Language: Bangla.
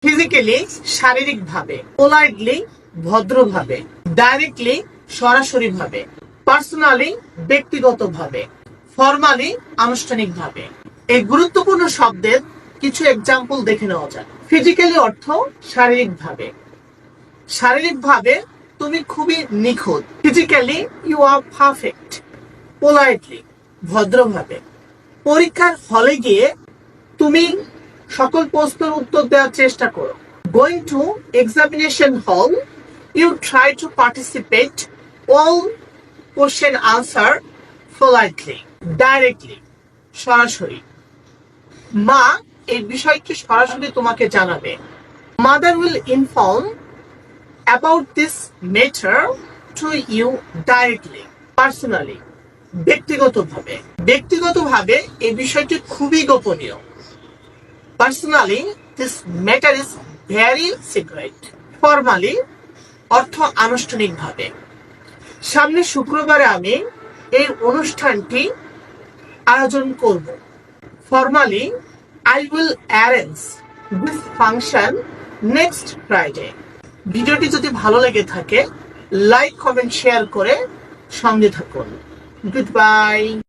ফিজিক্যালি শারীরিকভাবে, পোলাইটলি ভদ্রভাবে, ডাইরেক্টলি সরাসরিভাবে, পার্সোনালি ব্যক্তিগতভাবে, ফর্মালি আনুষ্ঠানিকভাবে। এই গুরুত্বপূর্ণ শব্দের কিছু এক্সাম্পল দেখে নেওয়া যাক। ফিজিক্যালি অর্থ শারীরিকভাবে। শারীরিকভাবে তুমি খুবই নিখুঁত। Physically you are perfect. Politely ভদ্রভাবে। পরীক্ষার হলে গিয়ে তুমি সকল প্রশ্নের উত্তর দেওয়ার চেষ্টা করো। Going to examination hall, you try to participate all question answer politely. Directly সরাসরি। মা এই বিষয়টি সরাসরি তোমাকে জানাবে। Mother will inform about this matter to you directly. Personally ব্যক্তিগতভাবে। ব্যক্তিগতভাবে এই বিষয়টি খুবই গোপনীয়। Personally this matter is very secret. Formally অর্থ আনুষ্ঠানিকভাবে। সামনে শুক্রবারে আমি এই অনুষ্ঠানটি আয়োজন করব। Formally I will arrange this function next Friday. ভিডিওটি যদি ভালো লেগে থাকে লাইক কমেন্ট শেয়ার করে সঙ্গে থাকুন। Good bye.